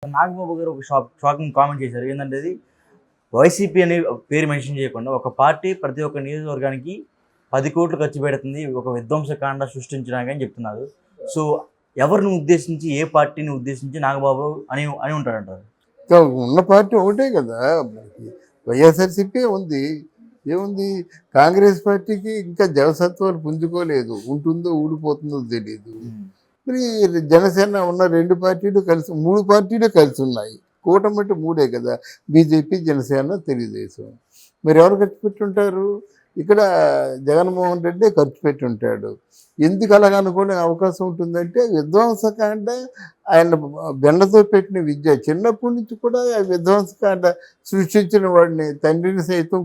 నాగబాబు గారు ఒక shocking comment చేశారు. ఏందంటే అది వైసీపీ అనే పేరు మెన్షన్ చేయకుండా ఒక పార్టీ ప్రతి ఒక్క నియోజకవర్గానికి 10 కోట్లు ఖర్చు పెడుతుంది ఒక విధ్వంసకాండ సృష్టించడానికి అని చెప్తున్నారు. సో ఎవరిని ఉద్దేశించి ఏ పార్టీని ఉద్దేశించి నాగబాబు అని అని ఉంటాడంటారు? ఉన్న పార్టీ ఒకటే కదా మనకి. వైఎస్ఆర్సీపీ ఉంది. ఏముంది, కాంగ్రెస్ పార్టీకి ఇంకా జవసత్వాలు పుంజుకోలేదు. ఉంటుందో ఊడిపోతుందో తెలియదు. మరి జనసేన ఉన్న 2 పార్టీలు కలిసి 3 పార్టీలు కలిసి ఉన్నాయి. కూటమి అంటే 3 కదా, బీజేపీ, జనసేన, తెలుగుదేశం. మరి ఎవరు ఖర్చు పెట్టుంటారు? ఇక్కడ జగన్మోహన్ రెడ్డి ఖర్చు పెట్టి ఉంటాడు. ఎందుకు అలాగ అనుకునే అవకాశం ఉంటుందంటే విధ్వంసకాండ ఆయన బెండతో పెట్టిన విద్య. చిన్నప్పటి నుంచి కూడా విధ్వంసకాండ సృష్టించిన వాడిని, తండ్రిని సైతం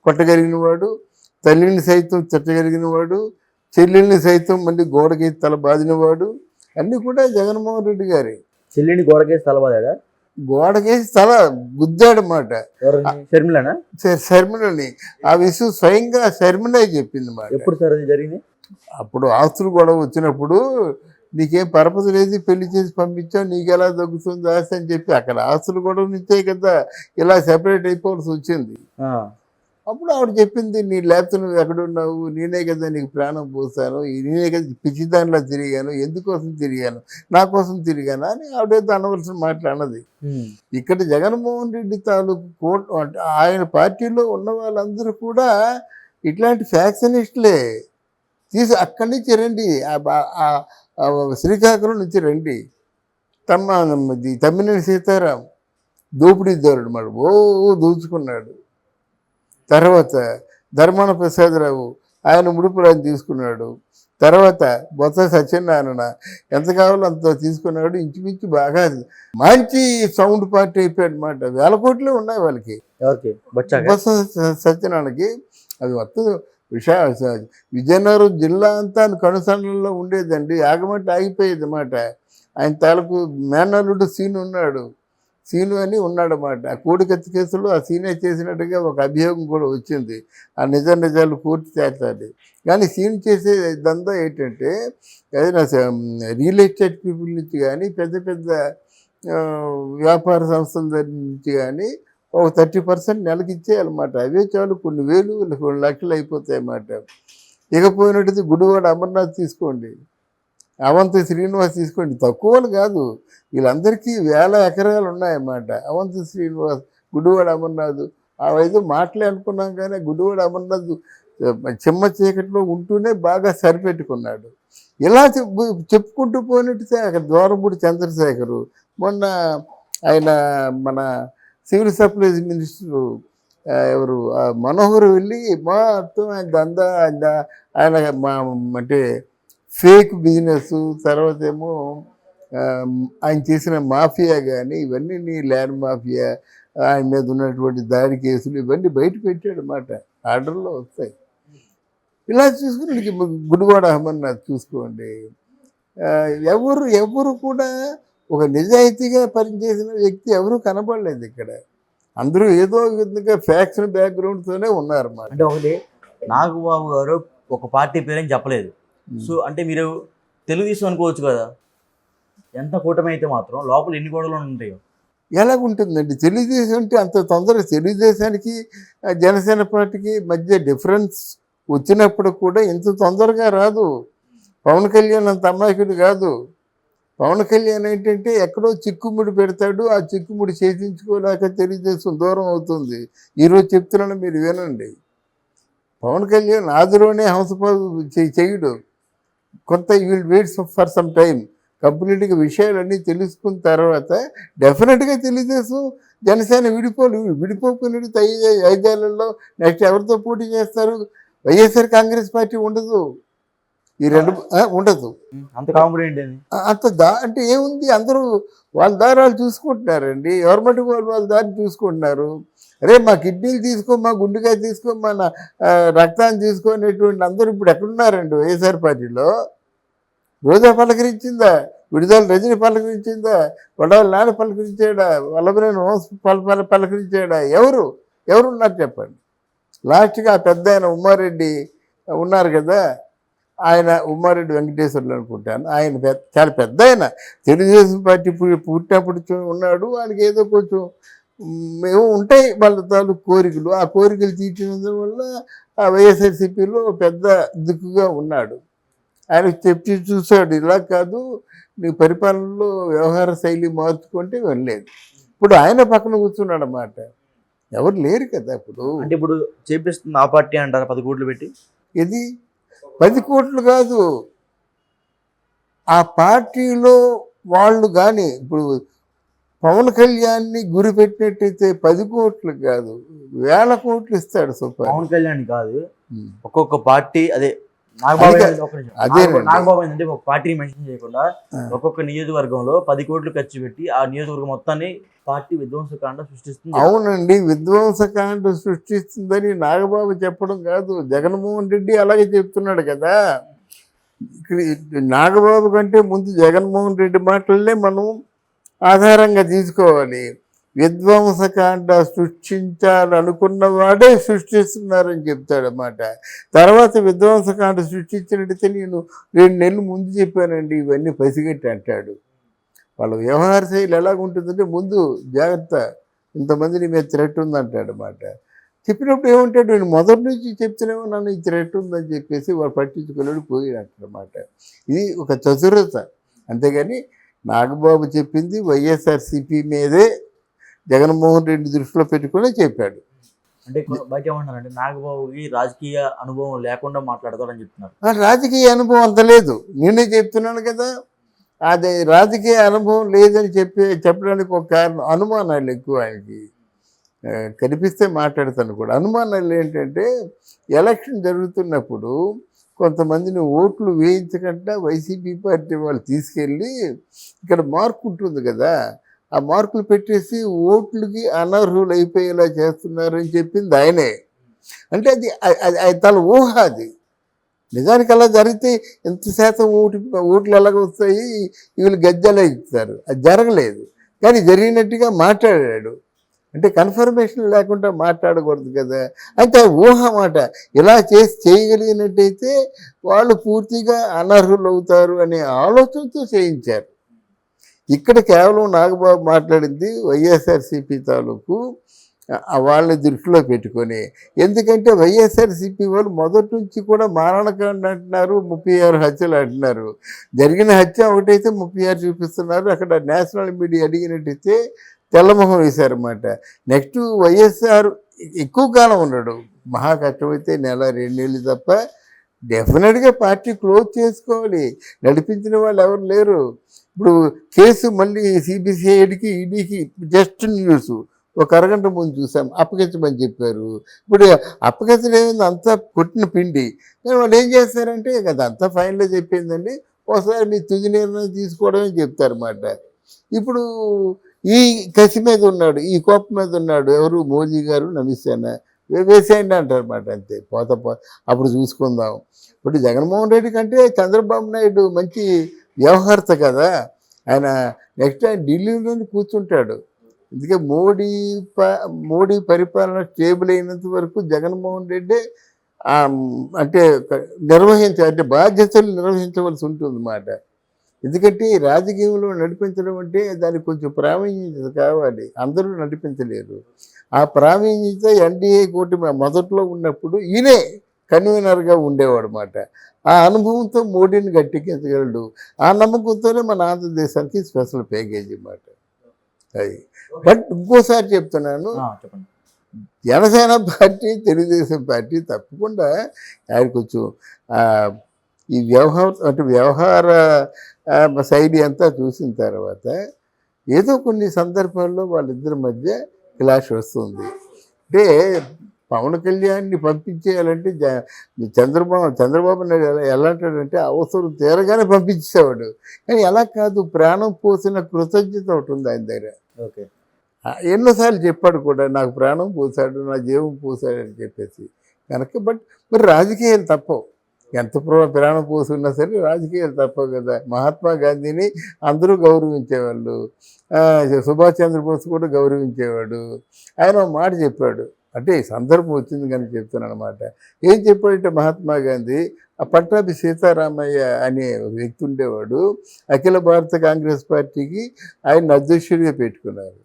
కొట్టగలిగిన వాడు, తల్లిని సైతం తిట్టగలిగిన వాడు, చెల్లెల్ని సైతం మళ్ళీ గోడకేసి తల బాదినవాడు. అన్నీ కూడా జగన్మోహన్ రెడ్డి గారి. చెల్లిని గోడకేసి తల బాదాడా? గోడకేసి తల గుద్దాడన్నమాట. శర్మిలని. ఆ విషయం స్వయంగా శర్మిలే చెప్పింది మాట. ఎప్పుడు సార్ అది జరిగింది? అప్పుడు ఆస్తులు గొడవ వచ్చినప్పుడు నీకేం పరపతి లేదు, పెళ్లి చేసి పంపించావు, నీకు ఎలా తగ్గుతుంది ఆస్తి అని చెప్పి అక్కడ ఆస్తులు గొడవ నుంచే కదా ఇలా సెపరేట్ అయిపోవాల్సి వచ్చింది. అప్పుడు ఆవిడ చెప్పింది, నీ లేకపోతే నువ్వు ఎక్కడున్నావు, నేనే కదా నీకు ప్రాణం పోసాను, నేనే కదా పిచ్చిదానిలా తిరిగాను, ఎందుకోసం తిరిగాను, నా కోసం తిరిగాను అని ఆవిడేదో అనవలసిన మాటలు అన్నది. ఇక్కడ జగన్మోహన్ రెడ్డి తాలూకు ఆయన పార్టీలో ఉన్న వాళ్ళందరూ కూడా ఇట్లాంటి ఫ్యాక్షనిస్టులే. అక్కడి నుంచి రండి, శ్రీకాకుళం నుంచి రండి. తమ్మినేని సీతారాం దోపిడీదారుడు మాట, దోచుకున్నాడు. తర్వాత ధర్మాన ప్రసాదరావు ఆయన ముడుపురాని తీసుకున్నాడు. తర్వాత బొత్స సత్యనారాయణ ఎంత కావాలో అంత తీసుకున్నాడు. ఇంచుమించు బాగా మంచి సౌండ్ పార్టీ అయిపోయాడు అనమాట. 1000 కోట్లే ఉన్నాయి వాళ్ళకి. బొత్స సత్యనారాయణకి అది మొత్తం విజయనగరం జిల్లా అంతా కనుసంలో ఉండేదండి. ఆగమంటే ఆగిపోయేది అన్నమాట. ఆయన తాలూకు మేనల్లుడు సీను ఉన్నాడు, సీను అని ఉన్నాడన్నమాట. ఆ కోడికత్తి కేసులో ఆ సీనే చేసినట్టుగా ఒక అభియోగం కూడా వచ్చింది. ఆ నిజాలు పూర్తి చేస్తాడు. కానీ సీన్ చేసే దందా ఏంటంటే ఏదైనా రియల్ ఎస్టేట్ పీపుల్ నుంచి కానీ పెద్ద పెద్ద వ్యాపార సంస్థల దగ్గర నుంచి కానీ ఒక 30% నెలకి ఇచ్చేయాలన్నమాట. అవే చాలు కొన్ని వేలు కొన్ని లక్షలు అయిపోతాయి అన్నమాట. ఇకపోయినట్టు గుడివాడ అమర్నాథ్ తీసుకోండి, అవంతి శ్రీనివాస్ తీసుకోండి, తక్కువలు కాదు. వీళ్ళందరికీ 1000 ఎకరాలు ఉన్నాయన్నమాట. అవంతి శ్రీనివాస్, గుడివాడ అమర్నాథ్ అవైతే మాటలే అనుకున్నాం, కానీ గుడివాడ అమర్నాథ్ చిమ్మ చీకట్లో ఉంటూనే బాగా సరిపెట్టుకున్నాడు. ఇలా చెప్పుకుంటూ పోయినట్టు అక్కడ ద్వారంపూడి చంద్రశేఖరు, మొన్న ఆయన మన సివిల్ సప్లైస్ మినిస్టరు ఎవరు మనోహర్ వెళ్ళి మొత్తం ఆయన దందా ఆయన అంటే ఫేక్ బిజినెస్, తర్వాత ఏమో ఆయన చేసిన మాఫియా కానీ ఇవన్నీ ల్యాండ్ మాఫియా, ఆయన మీద ఉన్నటువంటి దాడి కేసులు ఇవన్నీ బయట పెట్టాడు అన్నమాట. ఆర్డర్లో వస్తాయి. ఇలా చూసుకుని గుడివాడ అమర్నాథ్ చూసుకోండి. ఎవరు కూడా ఒక నిజాయితీగా పనిచేసిన వ్యక్తి ఎవరు కనబడలేదు ఇక్కడ. అందరూ ఏదో విధంగా ఫ్యాక్షన్ బ్యాక్గ్రౌండ్తోనే ఉన్నారన్నమాట. అంటే ఒకటి, నాగబాబు గారు ఒక పార్టీ పేరని చెప్పలేదు. సో అంటే మీరు తెలుగుదేశం అనుకోవచ్చు కదా, ఎంత కూటమి అయితే మాత్రం లోపల ఎన్ని గొడవలు ఉంటాయో. ఎలాగుంటుందండి తెలుగుదేశం అంటే? అంత తొందరగా తెలుగుదేశానికి జనసేన పార్టీకి మధ్య డిఫరెన్స్ వచ్చినప్పుడు కూడా ఇంత తొందరగా రాదు. పవన్ కళ్యాణ్ అంత అమాయకుడు కాదు. పవన్ కళ్యాణ్ ఏంటంటే ఎక్కడో చిక్కుముడి పెడతాడు, ఆ చిక్కుముడి చేయించుకోలేక తెలుగుదేశం దూరం అవుతుంది. ఈరోజు చెప్తున్నాను, మీరు వినండి. పవన్ కళ్యాణ్ ఆదిలోనే హంసపాదు చేయడు. కొంత will wait for some time. కంప్లీట్గా విషయాలన్నీ తెలుసుకున్న తర్వాత డెఫినెట్గా తెలుగుదేశం జనసేన విడిపోకున్నట్టు 5 ఏళ్లలో నెక్స్ట్ ఎవరితో పోటీ చేస్తారు? వైఎస్ఆర్ కాంగ్రెస్ పార్టీ ఉండదు, ఈ 2 ఉండదు. అంటే ఏముంది, అందరూ వాళ్ళ దారాలు చూసుకుంటున్నారండి. గవర్నమెంట్ వాళ్ళ దారి చూసుకుంటున్నారు. అరే మా కిడ్నీలు తీసుకో, మా గుండెకాయ తీసుకో, మన రక్తాన్ని తీసుకునేటువంటి అందరూ ఇప్పుడు ఎక్కడున్నారండి వైఎస్ఆర్ పార్టీలో? రోజా పలకరించిందా? విడుదల రజని పలకరించిందా? వడవల నాన్న పలకరించాడా? వల్లభనేని వంశ పలకరించాడా? ఎవరున్నారు చెప్పండి? లాస్ట్గా ఆ పెద్ద ఆయన ఉమ్మారెడ్డి ఉన్నారు కదా, ఆయన ఉమ్మారెడ్డి వెంకటేశ్వర్లు అనుకుంటాను. ఆయన చాలా పెద్ద ఆయన, తెలుగుదేశం పార్టీ పుట్టినప్పుడు ఉన్నాడు. వాళ్ళకి ఏదో కొంచెం మేము ఉంటాయి వాళ్ళ తాలూకు కోరికలు, ఆ కోరికలు తీర్చినందు వల్ల ఆ వైఎస్ఆర్సీపీలో పెద్ద దిక్కుగా ఉన్నాడు. ఆయన చెప్పి చూశాడు, ఇలా కాదు నీ పరిపాలనలో వ్యవహార శైలి మార్చుకుంటే వెళ్ళలేదు. ఇప్పుడు ఆయన పక్కన కూర్చున్నాడు అన్నమాట. ఎవరు లేరు కదా ఇప్పుడు. అంటే ఇప్పుడు చేపిస్తుంది ఆ పార్టీ అంటారు 10 కోట్లు పెట్టి. ఇది 10 కోట్లు కాదు, ఆ పార్టీలో వాళ్ళు కానీ ఇప్పుడు పవన్ కళ్యాణ్ని గురి పెట్టినట్టయితే 10 కోట్లు కాదు, 1000 కోట్లు ఇస్తాడు సూపర్. పవన్ కళ్యాణ్ కాదు, ఒక్కొక్క పార్టీ అదే నాగబాబు ఏంటంటే ఒక పార్టీని మెన్షన్ చేయకుండా ఒక్కొక్క నియోజకవర్గంలో 10 కోట్లు ఖర్చు పెట్టి ఆ నియోజకవర్గం మొత్తాన్ని పార్టీ విధ్వంసకాండ సృష్టిస్తుంది. అవునండి, విధ్వంసకాండ సృష్టిస్తుందని నాగబాబు చెప్పడం కాదు, జగన్మోహన్ రెడ్డి అలాగే చెప్తున్నాడు కదా. ఇక్కడ నాగబాబు కంటే ముందు జగన్మోహన్ రెడ్డి మాటలనే మనం ఆధారంగా తీసుకోవాలి. విధ్వంసకాండ సృష్టించాలనుకున్న వాడే సృష్టిస్తున్నారని చెప్తాడన్నమాట. తర్వాత విధ్వంసకాండ సృష్టించినట్టయితే నేను 2 నెలలు ముందు చెప్పానండి ఇవన్నీ పసిగట్టి అంటాడు. వాళ్ళ వ్యవహార శైలి ఎలాగుంటుందంటే ముందు జాగ్రత్త, ఇంతమందిని మీద థ్రెట్ ఉందంటాడు అన్నమాట. చెప్పినప్పుడు ఏమంటాడు, నేను మొదటి నుంచి చెప్తేనేమో నన్ను ఈ థ్రెట్ ఉందని చెప్పేసి వాడు పట్టించుకున్నాడు పోయినట్టమాట. ఇది ఒక చతురత, అంతేగాని నాగబాబు చెప్పింది వైఎస్ఆర్సీపీ మీదే జగన్మోహన్ రెడ్డి దృష్టిలో పెట్టుకుని చెప్పాడు. అంటే బయట ఏమంటున్నారంటే నాగబాబుకి రాజకీయ అనుభవం లేకుండా మాట్లాడతారని చెప్తున్నారు. రాజకీయ అనుభవం అంత లేదు, నేనే చెప్తున్నాను కదా. అది రాజకీయ అనుభవం లేదని చెప్పడానికి ఒక కారణం అనుమానాలు ఎక్కువ ఆయనకి. కనిపిస్తే మాట్లాడతాను కూడా. అనుమానాలు ఏంటంటే ఎలక్షన్ జరుగుతున్నప్పుడు కొంతమందిని ఓట్లు వేయించకుండా వైసీపీ పార్టీ వాళ్ళు తీసుకెళ్ళి ఇక్కడ మార్కు ఉంటుంది కదా, ఆ మార్కులు పెట్టేసి ఓట్లకి అనర్హులు అయిపోయేలా చేస్తున్నారని చెప్పింది ఆయనే. అంటే అది తన ఊహ. అది నిజానికి అలా జరిగితే ఎంత శాతం ఓట్లు ఎలాగ వస్తాయి, వీళ్ళు గజ్జలా ఇస్తారు, అది జరగలేదు. కానీ జరిగినట్టుగా మాట్లాడాడు. అంటే కన్ఫర్మేషన్ లేకుండా మాట్లాడకూడదు కదా. అంటే ఊహ మాట ఇలా చేయగలిగినట్టయితే వాళ్ళు పూర్తిగా అనర్హులు అవుతారు అనే ఆలోచనతో చేయించారు. ఇక్కడ కేవలం నాగబాబు మాట్లాడింది వైఎస్ఆర్సీపీ తాలూకు వాళ్ళ దృష్టిలో పెట్టుకొని. ఎందుకంటే వైఎస్ఆర్సీపీ వాళ్ళు మొదటి నుంచి కూడా మారణకాండ అంటున్నారు, 36 హత్యలు అంటున్నారు. జరిగిన హత్య ఒకటైతే 36 చూపిస్తున్నారు. అక్కడ నేషనల్ మీడియా అడిగినట్టయితే తెల్లమొహం వేశారన్నమాట. నెక్స్ట్ వైఎస్ఆర్ ఎక్కువ కాలం ఉన్నాడు, మహా కష్టమైతే 1-2 నెలలు తప్ప. డెఫినెట్గా పార్టీ క్లోజ్ చేసుకోవాలి, నడిపించిన వాళ్ళు ఎవరు లేరు. ఇప్పుడు కేసు మళ్ళీ సిబిసిఐడికి ఈడీకి జస్ట్ న్యూస్ ఒక అరగంట ముందు చూసాం, అప్పగించమని చెప్పారు. ఇప్పుడు అప్పగించడం ఏమైంది, అంతా కొట్టిన పిండి. కానీ వాళ్ళు ఏం చేస్తారంటే అదంతా ఫైన్లో చెప్పిందండి, ఒకసారి మీ తుది నిర్ణయం తీసుకోవడమే చెప్తారన్నమాట. ఇప్పుడు ఈ కసి మీద ఉన్నాడు, ఈ కోపం మీద ఉన్నాడు ఎవరు, మోదీ గారు నమిస్తానా వేసేయండి అంటారన్నమాట. అంతే అప్పుడు చూసుకుందాం. ఇప్పుడు జగన్మోహన్ రెడ్డి కంటే చంద్రబాబు నాయుడు మంచి వ్యవహారత కదా. ఆయన నెక్స్ట్ ఆయన ఢిల్లీలోనే కూర్చుంటాడు. అందుకే మోడీ పరిపాలన స్టేబుల్ అయినంత వరకు జగన్మోహన్ రెడ్డి అంటే అంటే బాధ్యతలు నిర్వహించవలసి ఉంటుంది అన్నమాట. ఎందుకంటే రాజకీయంలో నడిపించడం అంటే దానికి కొంచెం ప్రావీణ్యత కావాలి, అందరూ నడిపించలేరు. ఆ ప్రావీణ్యత ఎన్డీఏ కూటమి మొదట్లో ఉన్నప్పుడు ఈయనే కన్వీనర్గా ఉండేవాడు అన్నమాట. ఆ అనుభవంతో మోడీని గట్టెక్కించగలడు. ఆ నమ్మకంతోనే మన ఆంధ్రదేశానికి స్పెషల్ ప్యాకేజీ అన్నమాట అది. బట్ ఇంకోసారి చెప్తున్నాను, జనసేన పార్టీ తెలుగుదేశం పార్టీ తప్పకుండా ఆయన కొంచెం ఈ వ్యవహార శైలి అంతా చూసిన తర్వాత ఏదో కొన్ని సందర్భాల్లో వాళ్ళిద్దరి మధ్య క్లాష్ వస్తుంది. అంటే పవన్ కళ్యాణ్ని పంపించేయాలంటే చంద్రబాబు నాయుడు ఎలా అంటాడంటే అవసరం తీరగానే పంపించేవాడు. కానీ ఎలా కాదు, ప్రాణం పోసిన కృతజ్ఞత ఒకటి ఉంది ఆయన దగ్గర. ఓకే, ఎన్నోసార్లు చెప్పాడు కూడా, నాకు ప్రాణం పోసాడు, నా జీవం పోసాడు అని చెప్పేసి కనుక. బట్ మరి రాజకీయాలు తప్పవు, ఎంత ప్రాణం పోసున్నా సరే రాజకీయాలు తప్పవు కదా. మహాత్మా గాంధీని అందరూ గౌరవించేవాళ్ళు, సుభాష్ చంద్రబోస్ కూడా గౌరవించేవాడు. ఆయన మాట చెప్పాడు, అంటే ఈ సందర్భం వచ్చింది కనుక చెప్తున్నాను అనమాట. ఏం చెప్పాడంటే మహాత్మా గాంధీ, ఆ పట్టాభి సీతారామయ్య అనే ఒక వ్యక్తి ఉండేవాడు. అఖిల భారత కాంగ్రెస్ పార్టీకి ఆయన అధ్యక్షుడిగా పెట్టుకున్నారు.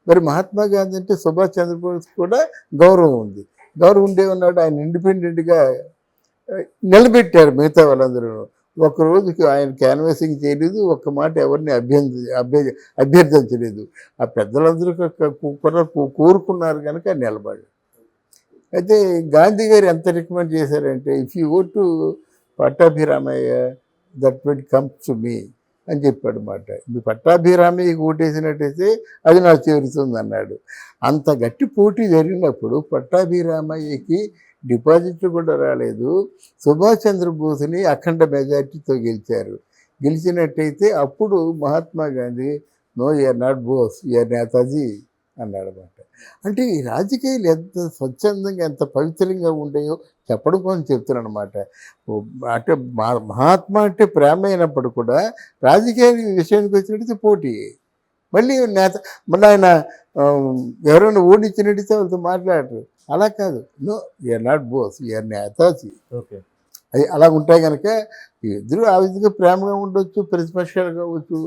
మరి మహాత్మా గాంధీ అంటే సుభాష్ చంద్రబోస్ కూడా గౌరవం ఉంది. గౌరవం ఉండే ఉన్నాడు. ఆయన ఇండిపెండెంట్గా నిలబెట్టారు మిగతా వాళ్ళందరూ. ఒక్కరోజుకి ఆయన క్యాన్వాసింగ్ చేయలేదు, ఒక్క మాట ఎవరిని అభ్యర్థించలేదు. ఆ పెద్దలందరూ కోరుకున్నారు కనుక నిలబడి. అయితే గాంధీ గారు ఎంత రికమెండ్ చేశారంటే, if you vote to Pattabhiramayya that will comes to me అని చెప్పాడు మాట. మీ పట్టాభిరామయ్యకి ఓటేసినట్టయితే అది నాకు చేరుతుంది అన్నాడు. అంత గట్టి పోటీ జరిగినప్పుడు పట్టాభిరామయ్యకి డిపాజిట్లు కూడా రాలేదు. సుభాష్ చంద్రబోస్ని అఖండ మెజార్టీతో గెలిచారు. గెలిచినట్టయితే అప్పుడు Mahatma Gandhi no you are not Bose, you are Netaji అన్నాడు అన్నమాట. అంటే ఈ రాజకీయాలు ఎంత స్వచ్ఛందంగా ఎంత పవిత్రంగా ఉండేయో చెప్పడం కోసం చెప్తున్నాను అనమాట. అంటే మహాత్మా అంటే ప్రేమ అయినప్పుడు కూడా రాజకీయ విషయానికి వచ్చినట్టయితే పోటీ. మళ్ళీ మళ్ళీ ఆయన ఎవరైనా ఓడించినట్టయితే వాళ్ళతో మాట్లాడరు. అలా కాదు, no you are not Bose, you are Netaji. Okay. అది అలా ఉంటాయి కనుక ఇద్దరు ఆ విధంగా ప్రేమగా ఉండొచ్చు, ప్రతిపక్షాలు కావచ్చు,